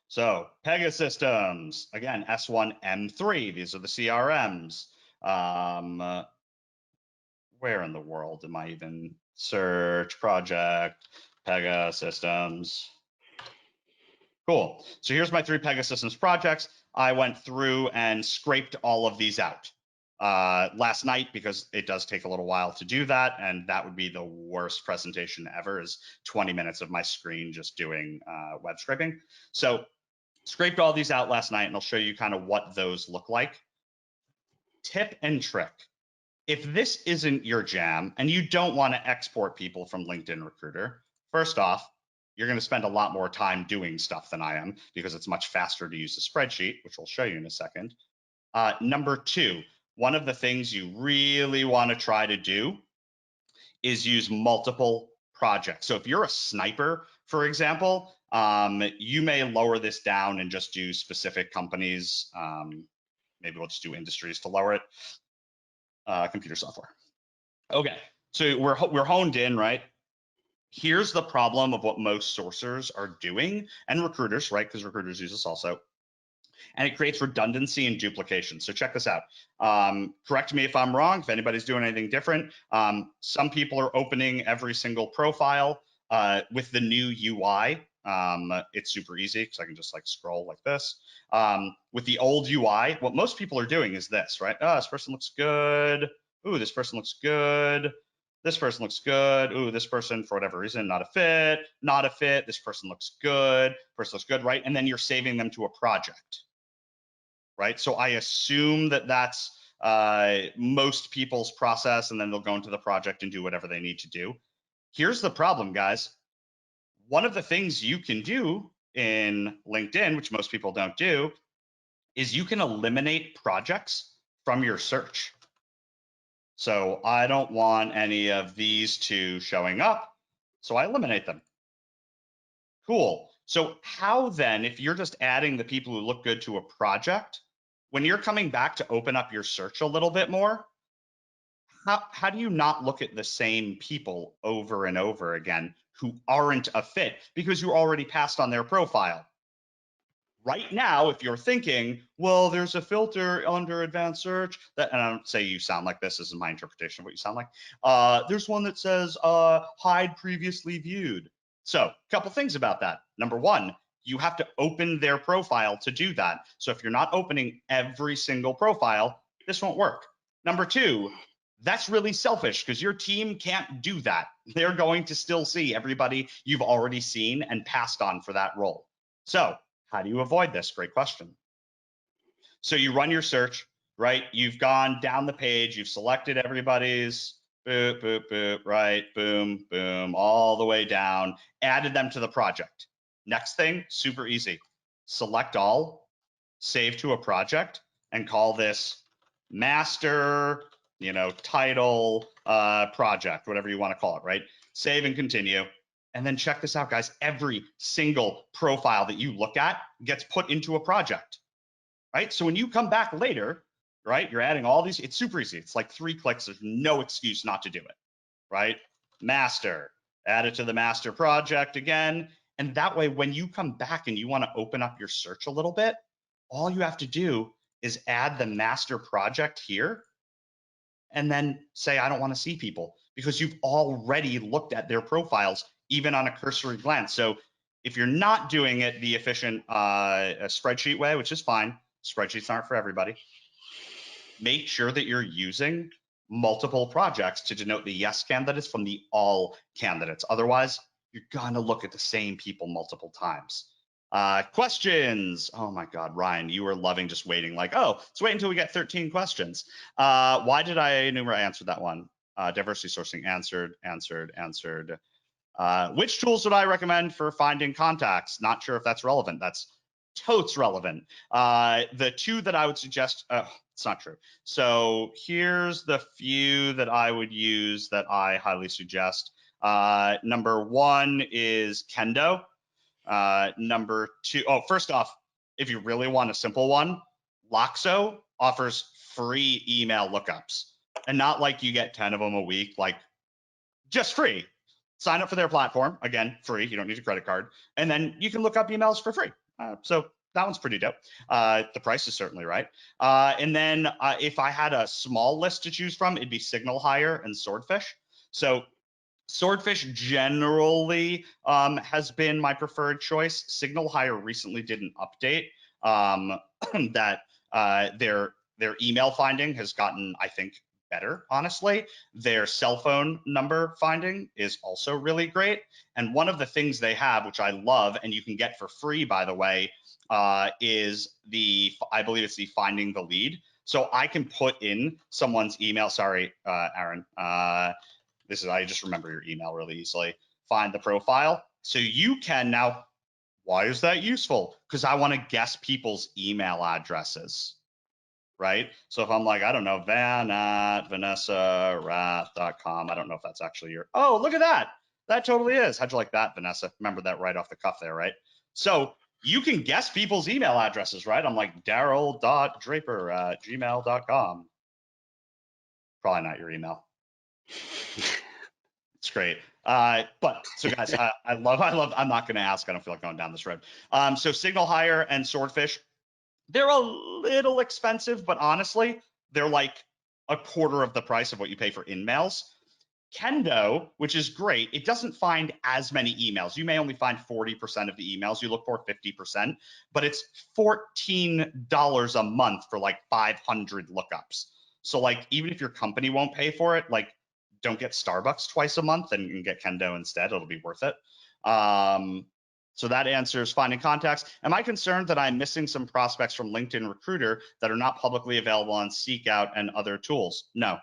So Pegasystems, again, S1M3, these are the CRMs. Where in the world am I even? Search, project, Pegasystems. Cool. So here's my 3 Pegasystems projects. I went through and scraped all of these out last night because it does take a little while to do that, and that would be the worst presentation ever, is 20 minutes of my screen just doing web scraping. So scraped all these out last night, and I'll show you kind of what those look like. Tip and trick. If this isn't your jam and you don't want to export people from LinkedIn Recruiter, first off, you're going to spend a lot more time doing stuff than I am because it's much faster to use a spreadsheet, which we'll show you in a second. Number 2, one of the things you really want to try to do is use multiple projects. So if you're a sniper, for example, you may lower this down and just do specific companies. Maybe we'll just do industries to lower it. Computer software. Okay, so we're honed in, right? Here's the problem of what most sourcers are doing, and recruiters, right? Because recruiters use this also. And it creates redundancy and duplication. So check this out. Correct me if I'm wrong, if anybody's doing anything different. Some people are opening every single profile with the new UI. It's super easy because I can just like scroll like this. With the old UI, what most people are doing is this, right? Oh, this person looks good. Ooh, this person looks good. This person looks good. Ooh, this person, for whatever reason, not a fit, not a fit. This person looks good. Person looks good, right? And then you're saving them to a project, right? So I assume that that's most people's process, and then they'll go into the project and do whatever they need to do. Here's the problem, guys. One of the things you can do in LinkedIn, which most people don't do, is you can eliminate projects from your search. So I don't want any of these 2 showing up, so I eliminate them. Cool. So how then, if you're just adding the people who look good to a project, when you're coming back to open up your search a little bit more, how do you not look at the same people over and over again who aren't a fit because you already passed on their profile? Right now, if you're thinking, well, there's a filter under advanced search that, and I don't say you sound like this is my interpretation of what you sound like. There's one that says hide previously viewed. So a couple things about that. Number 1, you have to open their profile to do that. So if you're not opening every single profile, this won't work. Number 2, that's really selfish because your team can't do that. They're going to still see everybody you've already seen and passed on for that role. So how do you avoid this? Great question. So you run your search, right? You've gone down the page, you've selected everybody's, boop, boop, boop, right? Boom, boom, all the way down, added them to the project. Next thing, super easy. Select all, save to a project, and call this master you know, title, project, whatever you want to call it, right? Save and continue. And then check this out, guys. Every single profile that you look at gets put into a project, right? So when you come back later, right, you're adding all these, it's super easy. It's like 3 clicks. There's no excuse not to do it, right? Master, add it to the master project again. And that way, when you come back and you want to open up your search a little bit, all you have to do is add the master project here and then say, I don't want to see people, because you've already looked at their profiles, even on a cursory glance. So if you're not doing it the efficient spreadsheet way, which is fine, spreadsheets aren't for everybody, make sure that you're using multiple projects to denote the yes candidates from the all candidates. Otherwise, you're gonna look at the same people multiple times. Questions. Oh my God, Ryan, you were loving just waiting, like, oh, let's wait until we get 13 questions. Why did I enumerate? I answered that one. Diversity sourcing, answered. Which tools would I recommend for finding contacts? Not sure if that's relevant. That's totes relevant. The 2 that I would suggest, it's not true. So here's the few that I would use that I highly suggest. Number 1 is Kendo. Number 2, first off, if you really want a simple one, Loxo offers free email lookups, and not like you get 10 of them a week, like just free. Sign up for their platform, again, free, you don't need a credit card, and then you can look up emails for free. So that one's pretty dope. The price is certainly right. And then if I had a small list to choose from, it'd be Signal Hire and Swordfish. So Swordfish generally has been my preferred choice. Signal Hire recently did an update that their email finding has gotten, I think, better, honestly. Their cell phone number finding is also really great. And one of the things they have, which I love, and you can get for free, by the way, is I believe it's the finding the lead. So I can put in someone's email. Sorry, Aaron. I just remember your email really easily. Find the profile. So you can now, why is that useful? Because I want to guess people's email addresses, right? So if I'm like, I don't know, van@vanessarath.com. I don't know if that's actually your, oh, look at that. That totally is. How'd you like that, Vanessa? Remember that right off the cuff there, right? So you can guess people's email addresses, right? I'm like daryl.draper@gmail.com. Probably not your email. It's great. But so guys, I love, I'm not going to ask. I don't feel like going down this road. So Signal Hire and Swordfish, they're a little expensive, but honestly, they're like a quarter of the price of what you pay for InMails. Kendo, which is great, it doesn't find as many emails. You may only find 40% of the emails you look for, 50%, but it's $14 a month for like 500 lookups. So like, even if your company won't pay for it, like, don't get Starbucks twice a month and get Kendo instead. It'll be worth it. So that answers finding contacts. Am I concerned that I'm missing some prospects from LinkedIn Recruiter that are not publicly available on SeekOut and other tools? No.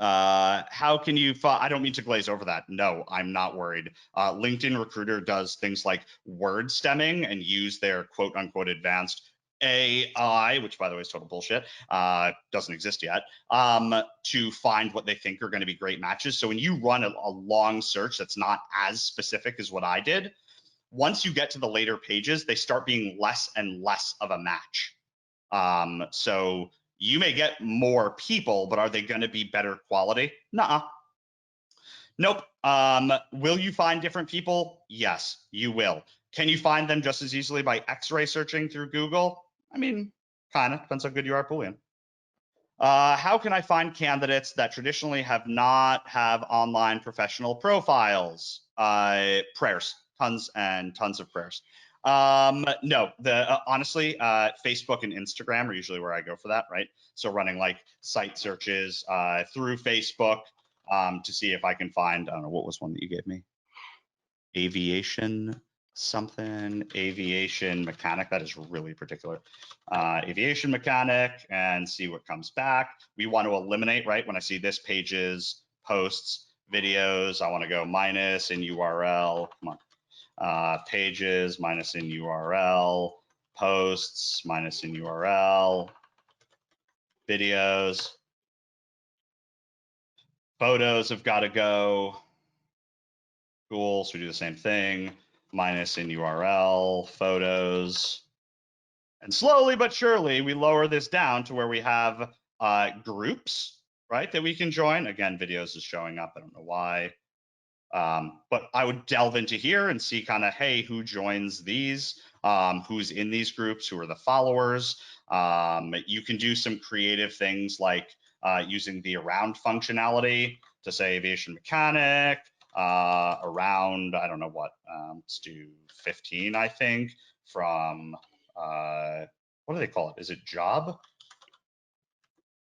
How can you, I don't mean to glaze over that. No, I'm not worried. LinkedIn Recruiter does things like word stemming and use their quote unquote advanced AI, which by the way is total bullshit, doesn't exist yet, to find what they think are going to be great matches. So when you run a long search that's not as specific as what I did, once you get to the later pages, they start being less and less of a match. So you may get more people, but are they going to be better quality? Nuh-uh. Nope. Will you find different people? Yes, you will. Can you find them just as easily by X-ray searching through Google? I mean, kind of depends how good you are at boolean. How can I find candidates that traditionally have online professional profiles? Prayers, tons and tons of prayers. No, honestly, Facebook and Instagram are usually where I go for that, right? So running like site searches through Facebook to see if I can find, I don't know, what was one that you gave me? Aviation mechanic. That is really particular. Aviation mechanic, and see what comes back. We want to eliminate, right? When I see this pages, posts, videos, I want to go minus in URL. Come on. Pages minus in URL, posts minus in URL, videos. Photos have got to go. Cool, so we do the same thing, minus in URL, photos. And slowly but surely, we lower this down to where we have groups, right, that we can join. Again, videos is showing up, I don't know why. But I would delve into here and see kind of, hey, who joins these, who's in these groups, who are the followers. You can do some creative things like using the around functionality to say aviation mechanic, around, I don't know what, let's do 15, I think, from, what do they call it? Is it job?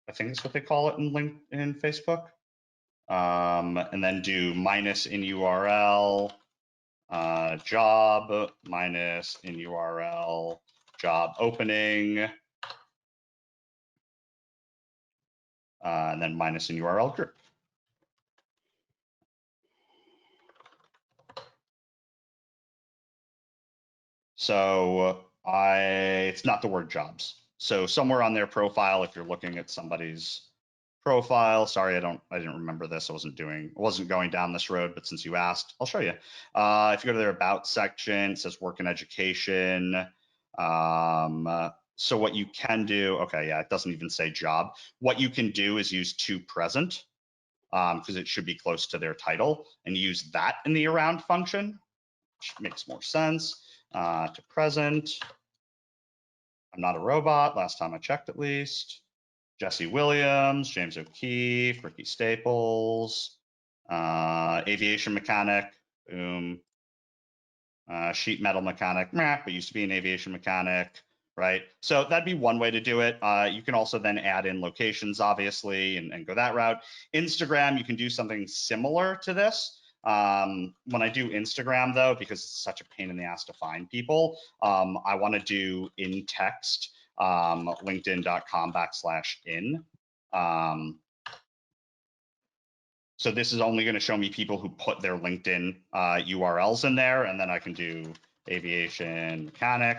I think that's what they call it in Facebook. And then do minus in URL, job, minus in URL, job opening, and then minus in URL group. So it's not the word jobs. So somewhere on their profile, if you're looking at somebody's profile, sorry, I didn't remember this. I wasn't going down this road, but since you asked, I'll show you. If you go to their about section, it says work in education. So what you can do, okay, yeah, it doesn't even say job. What you can do is use to present, because it should be close to their title, and use that in the around function, which makes more sense. To present. I'm not a robot, last time I checked at least. Jesse Williams, James O'Keefe, Ricky Staples, aviation mechanic, boom. Sheet metal mechanic, but used to be an aviation mechanic, right? So that'd be one way to do it. You can also then add in locations, obviously, and go that route. Instagram, you can do something similar to this. When I do Instagram, though, because it's such a pain in the ass to find people, I want to do in text, linkedin.com/in. So this is only going to show me people who put their LinkedIn URLs in there, and then I can do aviation mechanic.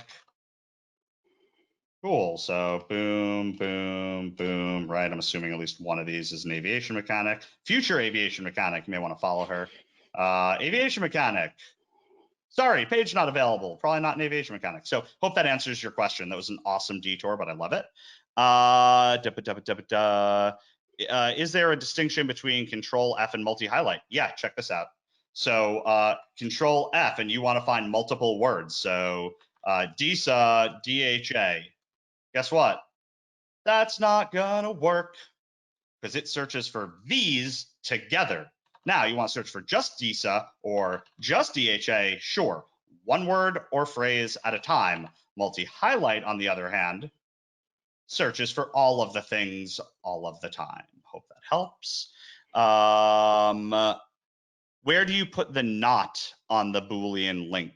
Cool. So boom, boom, boom, right? I'm assuming at least one of these is an aviation mechanic. Future aviation mechanic, you may want to follow her. Aviation mechanic. Sorry, page not available. Probably not an aviation mechanic. So hope that answers your question. That was an awesome detour, but I love it. Is there a distinction between Control F and multi-highlight? Yeah, check this out. So Control F, and you want to find multiple words. So DISA, DHA. Guess what? That's not gonna work because it searches for these together. Now you want to search for just DISA or just DHA, sure, one word or phrase at a time. Multi-highlight, on the other hand, searches for all of the things all of the time. Hope that helps. Where do you put the not on the Boolean link?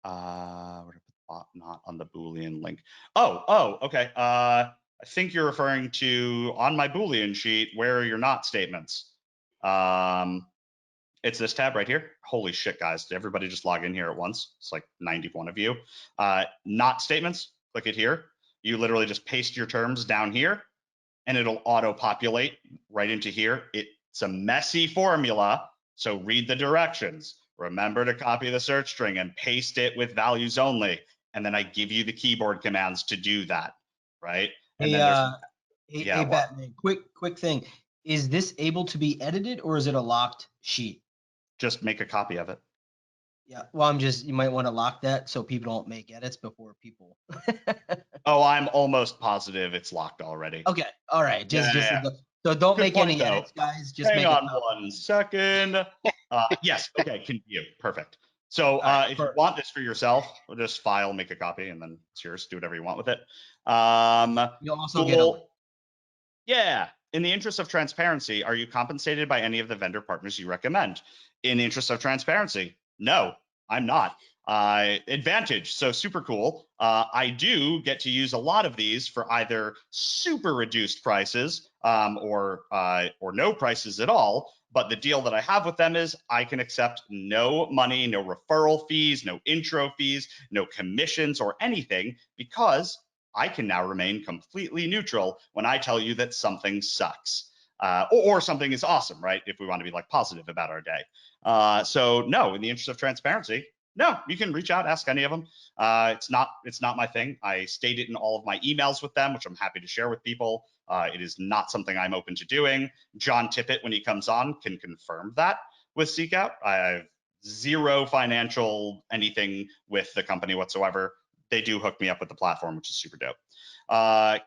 Where to put not on the Boolean link? Oh, okay. I think you're referring to on my Boolean sheet, where are your not statements? It's this tab right here. Holy shit, guys. Did everybody just log in here at once? It's like 91 of you. Not statements, click it here. You literally just paste your terms down here and it'll auto-populate right into here. It's a messy formula, so read the directions. Remember to copy the search string and paste it with values only. And then I give you the keyboard commands to do that, right? And hey, then hey, Batman, quick thing. Is this able to be edited or is it a locked sheet? Just make a copy of it. Yeah, well, you might want to lock that so people don't make edits before people. Oh, I'm almost positive it's locked already. Okay, all right. Yeah. So don't Good make point, any though. edits, guys. Just Hang make on 1 second. Yes, okay, can view. Perfect. So if you want this for yourself, we'll just file, make a copy, and then it's yours. Do whatever you want with it. You'll also get a. Yeah. In the interest of transparency, are you compensated by any of the vendor partners you recommend? In the interest of transparency, no, I'm not. Advantage, so super cool. I do get to use a lot of these for either super reduced prices or no prices at all. But the deal that I have with them is I can accept no money, no referral fees, no intro fees, no commissions or anything, because I can now remain completely neutral when I tell you that something sucks. or something is awesome, right? If we want to be like positive about our day. So no, in the interest of transparency, no, you can reach out, ask any of them. It's not my thing. I state it in all of my emails with them, which I'm happy to share with people. It is not something I'm open to doing. John Tippett, when he comes on, can confirm that with SeekOut. I have zero financial anything with the company whatsoever. They do hook me up with the platform, which is super dope.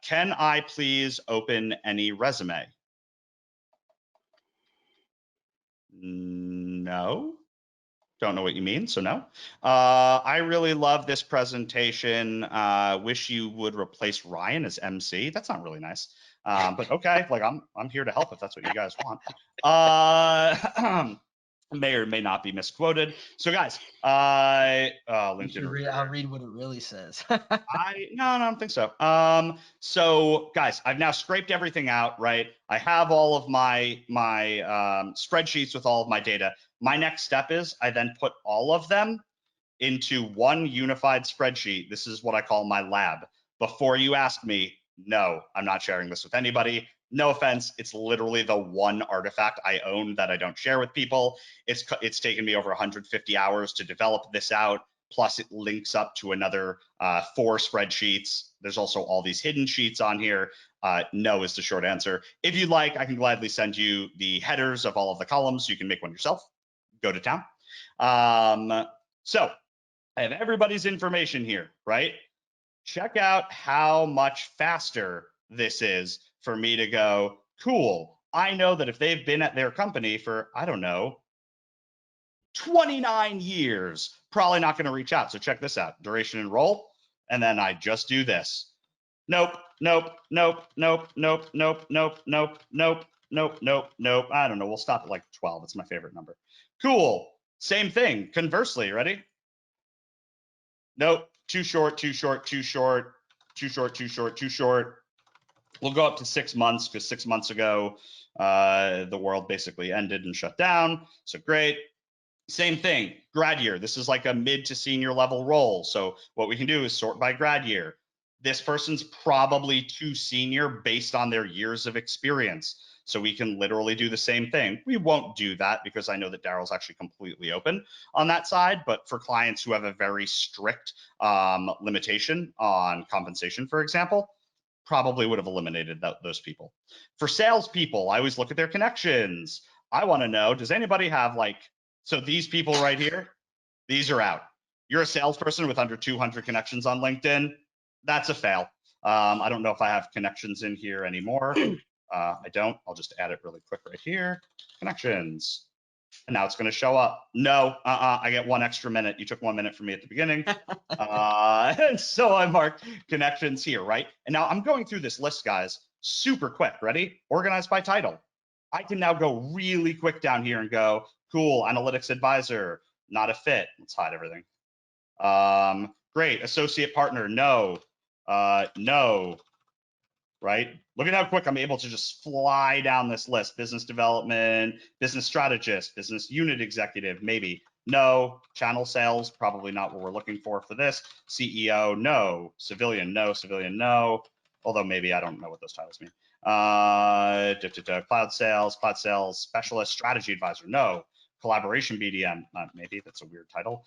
Can I please open any resume? No. Don't know what you mean, so no. I really love this presentation. Wish you would replace Ryan as MC. That's not really nice, but okay. Like I'm here to help if that's what you guys want. May or may not be misquoted. So guys, LinkedIn. I'll read what it really says. I don't think so. So guys, I've now scraped everything out, right? I have all of my spreadsheets with all of my data. My next step is I then put all of them into one unified spreadsheet. This is what I call my lab. Before you ask me, no, I'm not sharing this with anybody. No offense, it's literally the one artifact I own that I don't share with people. It's taken me over 150 hours to develop this out. Plus it links up to another 4 spreadsheets. There's also all these hidden sheets on here. No is the short answer. If you'd like, I can gladly send you the headers of all of the columns. You can make one yourself. Go to town. So I have everybody's information here, right? Check out how much faster this is for me to go, cool. I know that if they've been at their company for, I don't know, 29 years, probably not going to reach out. So check this out, duration and role. And then I just do this. Nope, nope, nope, nope, nope, nope, nope, nope, nope, nope, nope, nope. I don't know. We'll stop at like 12. It's my favorite number. Cool. Same thing. Conversely, ready? Nope. Too short, too short, too short, too short, too short, too short. We'll go up to 6 months because 6 months ago, the world basically ended and shut down. So great. Same thing, grad year. This is like a mid to senior level role. So what we can do is sort by grad year. This person's probably too senior based on their years of experience. So we can literally do the same thing. We won't do that because I know that Daryl's actually completely open on that side. But for clients who have a very strict limitation on compensation, for example, probably would have eliminated those people. For salespeople, I always look at their connections. I want to know, does anybody have like, so these people right here, these are out. You're a salesperson with under 200 connections on LinkedIn. That's a fail. I don't know if I have connections in here anymore. I don't. I'll just add it really quick right here. Connections. And now it's going to show up. No, I get 1 extra minute. You took 1 minute from me at the beginning. And so I marked connections here, right? And now I'm going through this list, guys, super quick. Ready? Organized by title. I can now go really quick down here and go, cool, analytics advisor, not a fit. Let's hide everything. Great, associate partner, no, no, right? Look at how quick I'm able to just fly down this list. Business development, business strategist, business unit executive, maybe. No. Channel sales, probably not what we're looking for this. CEO, no. Civilian, no. Civilian, no. Although maybe I don't know what those titles mean. Cloud sales specialist, strategy advisor, no. Collaboration BDM, maybe that's a weird title.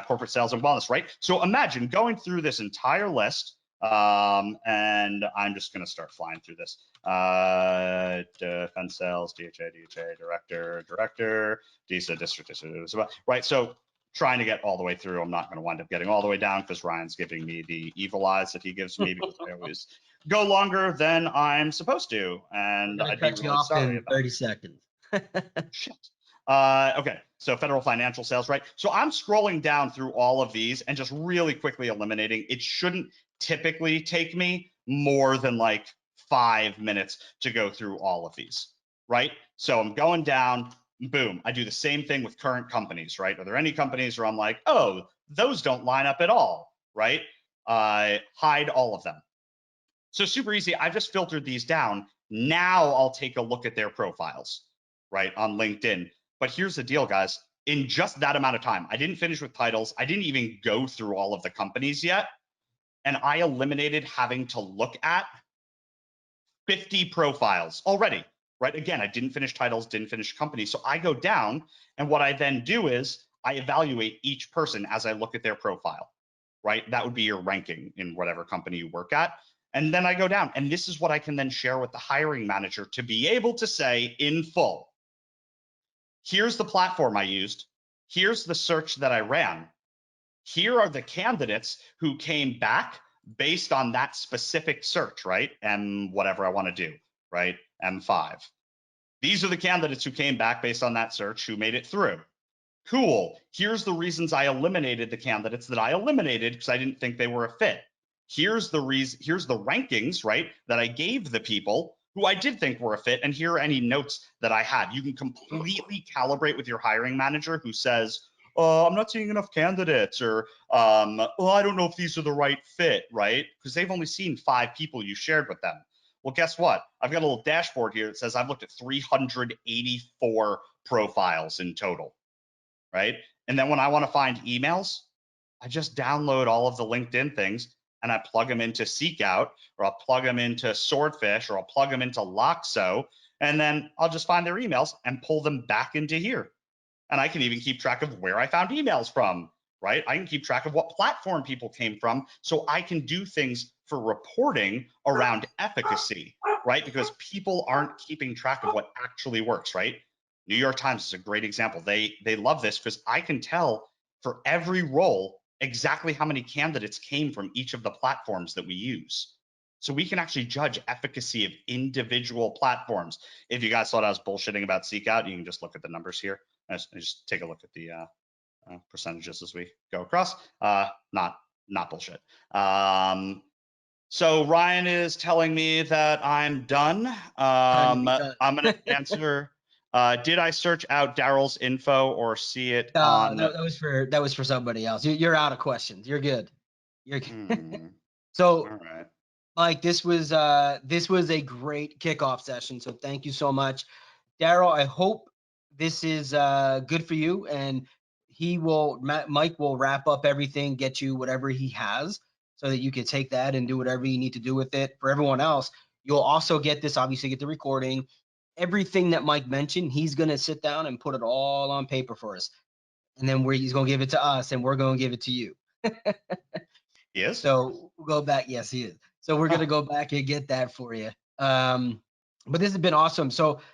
Corporate sales and wellness, right? So imagine going through this entire list. And I'm just going to start flying through this. Defense sales, DHA, director, DISA, district, right? So trying to get all the way through. I'm not going to wind up getting all the way down because Ryan's giving me the evil eyes that he gives me because I always go longer than I'm supposed to. And I'd be really sorry about 30 seconds. Shit. Okay, so federal financial sales, right? So I'm scrolling down through all of these and just really quickly eliminating. It shouldn't typically take me more than like 5 minutes to go through all of these, right? So I'm going down, boom. I do the same thing with current companies, right? Are there any companies where I'm like, oh, those don't line up at all, right? Hide all of them. So super easy. I've just filtered these down. Now I'll take a look at their profiles, right, on LinkedIn. But here's the deal, guys. In just that amount of time, I didn't finish with titles. I didn't even go through all of the companies yet. And I eliminated having to look at 50 profiles already. right? Again, I didn't finish titles, didn't finish company. So I go down, and what I then do is I evaluate each person as I look at their profile, right? That would be your ranking in whatever company you work at. And then I go down, and this is what I can then share with the hiring manager to be able to say in full, here's the platform I used, here's the search that I ran, here are the candidates who came back based on that specific search, right? M whatever I want to do, right? M5. These are the candidates who came back based on that search who made it through. Cool. Here's the reasons I eliminated the candidates that I eliminated because I didn't think they were a fit. Here's the rankings, right, that I gave the people who I did think were a fit, and here are any notes that I had. You can completely calibrate with your hiring manager who says, oh, I'm not seeing enough candidates, or oh, I don't know if these are the right fit, right? Because they've only seen 5 people you shared with them. Well, guess what? I've got a little dashboard here that says I've looked at 384 profiles in total, right? And then when I want to find emails, I just download all of the LinkedIn things and I plug them into SeekOut, or I'll plug them into Swordfish, or I'll plug them into Loxo, and then I'll just find their emails and pull them back into here. And I can even keep track of where I found emails from, right? I can keep track of what platform people came from, so I can do things for reporting around efficacy, right? Because people aren't keeping track of what actually works, right? New York Times is a great example. They love this because I can tell for every role exactly how many candidates came from each of the platforms that we use. So we can actually judge efficacy of individual platforms. If you guys thought I was bullshitting about SeekOut, you can just look at the numbers here. Just take a look at the percentages as we go across. Not bullshit. So Ryan is telling me that I'm done. I'm going to answer. Did I search out Daryl's info or see it on? That was for somebody else. You're out of questions. You're good. You're good. So, all right. Mike, this was a great kickoff session. So thank you so much, Daryl. I hope this is good for you, and Mike will wrap up everything, get you whatever he has, so that you can take that and do whatever you need to do with it. For everyone else, you'll also get this. Obviously, get the recording. Everything that Mike mentioned, he's gonna sit down and put it all on paper for us, and then he's gonna give it to us, and we're gonna give it to you. Yes. So we'll go back. Yes, he is. So we're gonna go back and get that for you. But this has been awesome. So